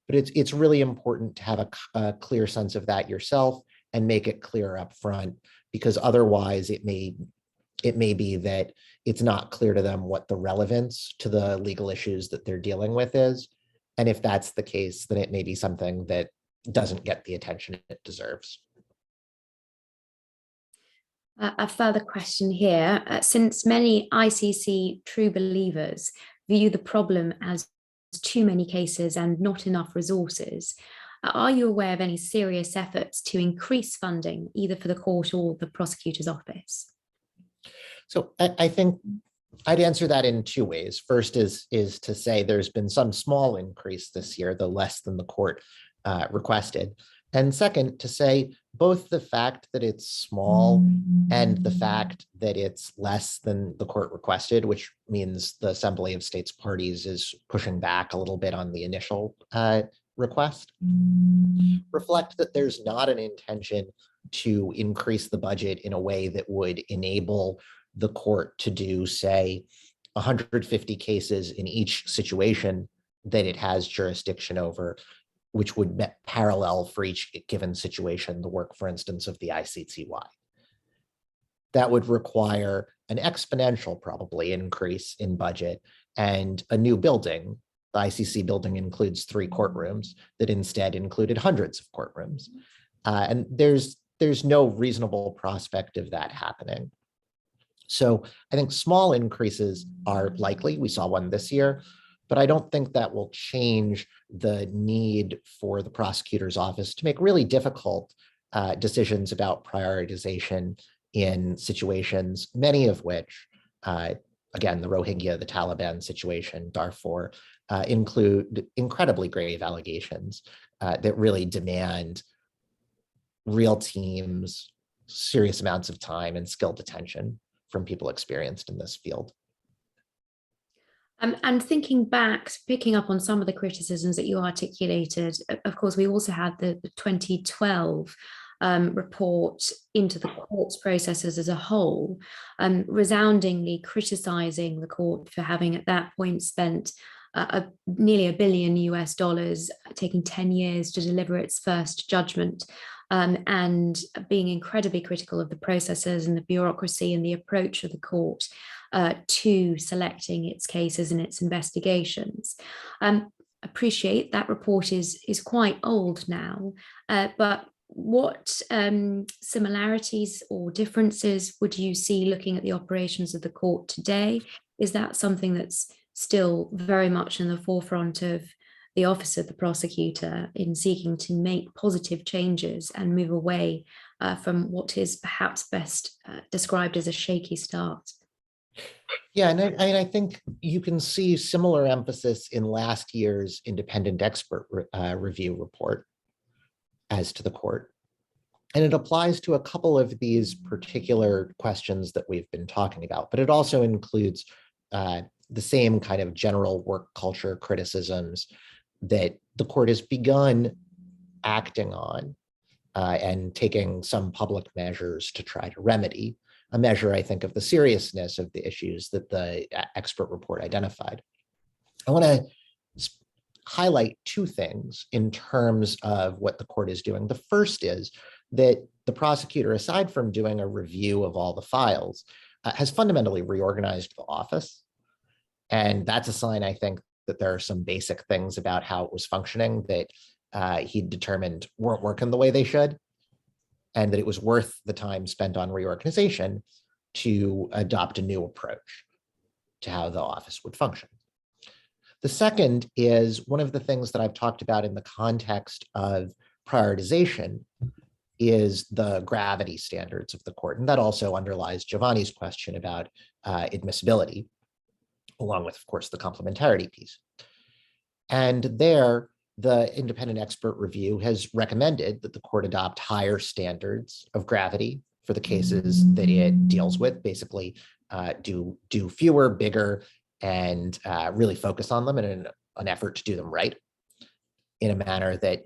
But it's really important to have a clear sense of that yourself and make it clear up front, because otherwise it may be that it's not clear to them what the relevance to the legal issues that they're dealing with is. And if that's the case, then it may be something that doesn't get the attention it deserves. A further question here. Since many ICC true believers view the problem as too many cases and not enough resources, are you aware of any serious efforts to increase funding, either for the court or the prosecutor's office? So I think I'd answer that in two ways. First is to say there's been some small increase this year, though less than the court requested. And second, to say both the fact that it's small and the fact that it's less than the court requested, which means the Assembly of States Parties is pushing back a little bit on the initial request, reflect that there's not an intention to increase the budget in a way that would enable the court to do, say, 150 cases in each situation that it has jurisdiction over, which would parallel for each given situation the work, for instance, of the ICCY. That would require an exponential, probably, increase in budget and a new building. The ICC building includes 3 courtrooms that instead included hundreds of courtrooms. And there's no reasonable prospect of that happening. So I think small increases are likely. We saw one this year, but I don't think that will change the need for the prosecutor's office to make really difficult decisions about prioritization in situations, many of which, again, the Rohingya, the Taliban situation, Darfur, include incredibly grave allegations that really demand real teams, serious amounts of time and skilled attention from people experienced in this field. And thinking back, picking up on some of the criticisms that you articulated, of course, we also had the 2012 report into the court's processes as a whole, resoundingly criticizing the court for having at that point spent nearly $1 billion, taking 10 years to deliver its first judgment, and being incredibly critical of the processes and the bureaucracy and the approach of the court to selecting its cases and its investigations. Appreciate that report is quite old now, but what similarities or differences would you see looking at the operations of the court today? Is that something that's still very much in the forefront of the office of the prosecutor in seeking to make positive changes and move away from what is perhaps best described as a shaky start? Yeah, and I think you can see similar emphasis in last year's independent expert review report as to the court. And it applies to a couple of these particular questions that we've been talking about, but it also includes the same kind of general work culture criticisms that the court has begun acting on and taking some public measures to try to remedy, a measure, I think, of the seriousness of the issues that the expert report identified. I want to highlight 2 things in terms of what the court is doing. The first is that the prosecutor, aside from doing a review of all the files, has fundamentally reorganized the office. And that's a sign, I think, that there are some basic things about how it was functioning that he determined weren't working the way they should, and that it was worth the time spent on reorganization to adopt a new approach to how the office would function. The second is one of the things that I've talked about in the context of prioritization is the gravity standards of the court. And that also underlies Giovanni's question about admissibility, along with, of course, the complementarity piece. And there, the independent expert review has recommended that the court adopt higher standards of gravity for the cases that it deals with, basically do fewer, bigger, and really focus on them in an effort to do them right in a manner that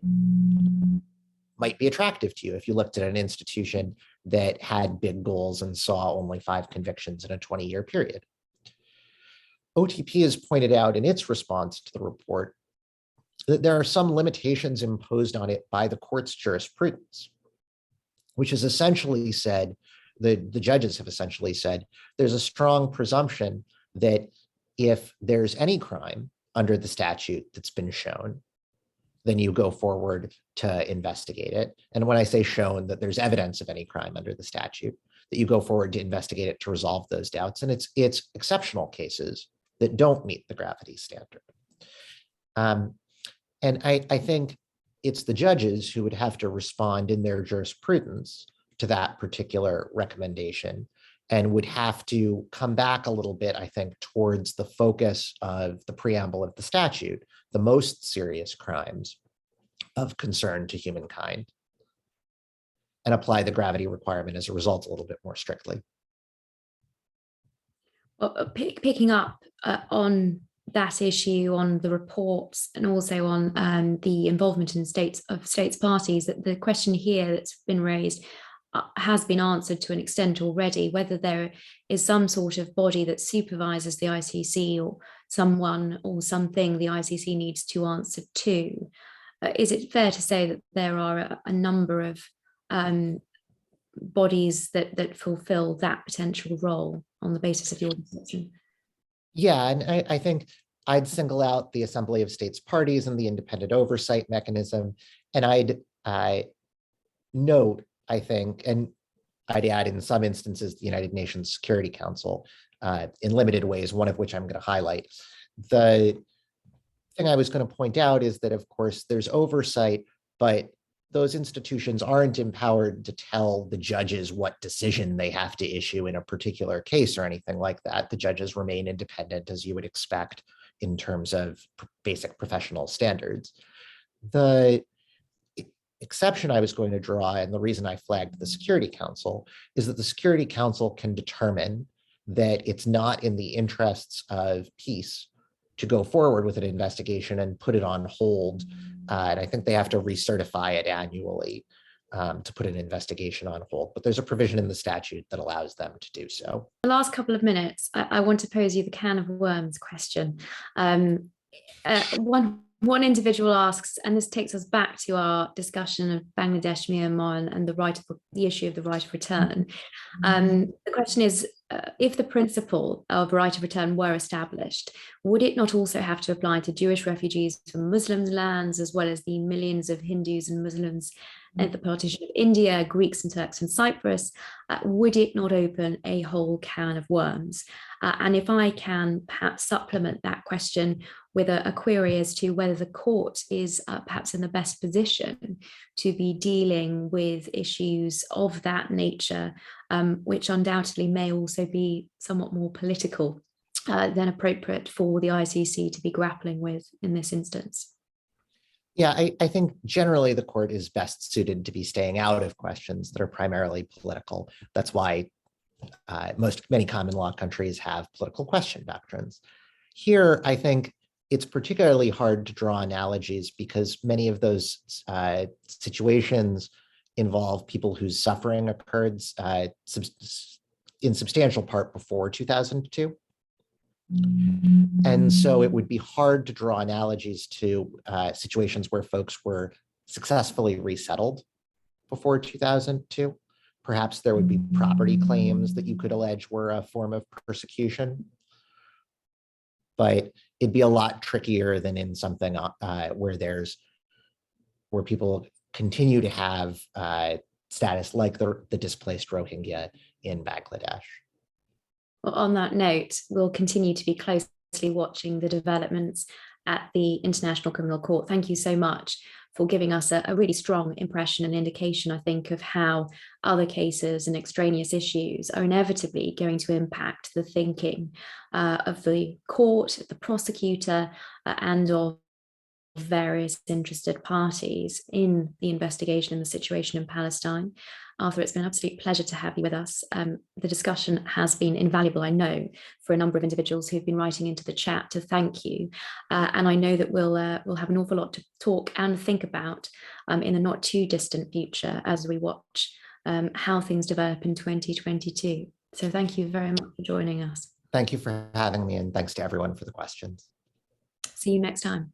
might be attractive to you if you looked at an institution that had big goals and saw only 5 convictions in a 20-year period. OTP has pointed out in its response to the report that there are some limitations imposed on it by the court's jurisprudence, which has essentially said, the judges have essentially said, there's a strong presumption that if there's any crime under the statute that's been shown, then you go forward to investigate it. And when I say shown, that there's evidence of any crime under the statute, that you go forward to investigate it to resolve those doubts. And it's exceptional cases that don't meet the gravity standard. And I think it's the judges who would have to respond in their jurisprudence to that particular recommendation, and would have to come back a little bit, I think, towards the focus of the preamble of the statute, the most serious crimes of concern to humankind, and apply the gravity requirement as a result a little bit more strictly. Well, picking up on that issue, on the reports, and also on the involvement in states parties, that the question here that's been raised has been answered to an extent already, whether there is some sort of body that supervises the ICC, or someone or something the ICC needs to answer to. Is it fair to say that there are a number of bodies that fulfill that potential role on the basis of your description? Yeah, and I think I'd single out the Assembly of States Parties and the independent oversight mechanism. And I'd note, I think, and I'd add in some instances, the United Nations Security Council in limited ways, one of which I'm going to highlight. The thing I was going to point out is that, of course, there's oversight, but those institutions aren't empowered to tell the judges what decision they have to issue in a particular case or anything like that. The judges remain independent, as you would expect in terms of basic professional standards. The exception I was going to draw, and the reason I flagged the Security Council, is that the Security Council can determine that it's not in the interests of peace to go forward with an investigation and put it on hold. And I think they have to recertify it annually to put an investigation on hold. But there's a provision in the statute that allows them to do so. The last couple of minutes, I want to pose you the can of worms question. One individual asks, and this takes us back to our discussion of Bangladesh, Myanmar, and the issue of the right of return. The question is, if the principle of right of return were established, would it not also have to apply to Jewish refugees from Muslim lands, as well as the millions of Hindus and Muslims at the partition of India, Greeks and Turks and Cyprus? Would it not open a whole can of worms? And if I can perhaps supplement that question with a query as to whether the court is perhaps in the best position to be dealing with issues of that nature, which undoubtedly may also be somewhat more political than appropriate for the ICC to be grappling with in this instance. Yeah, I think generally the court is best suited to be staying out of questions that are primarily political. That's why many common law countries have political question doctrines. Here, I think it's particularly hard to draw analogies because many of those situations involve people whose suffering occurred in substantial part before 2002. And so it would be hard to draw analogies to situations where folks were successfully resettled before 2002. Perhaps there would be property claims that you could allege were a form of persecution. But it'd be a lot trickier than in something where people continue to have status like the displaced Rohingya in Bangladesh. Well, on that note, we'll continue to be closely watching the developments at the International Criminal Court. Thank you so much for giving us a really strong impression and indication, I think, of how other cases and extraneous issues are inevitably going to impact the thinking of the court, the prosecutor, and of various interested parties in the investigation and the situation in Palestine. Arthur, it's been an absolute pleasure to have you with us. The discussion has been invaluable, I know, for a number of individuals who've been writing into the chat to thank you. And I know that we'll have an awful lot to talk and think about in the not too distant future as we watch how things develop in 2022. So thank you very much for joining us. Thank you for having me, and thanks to everyone for the questions. See you next time.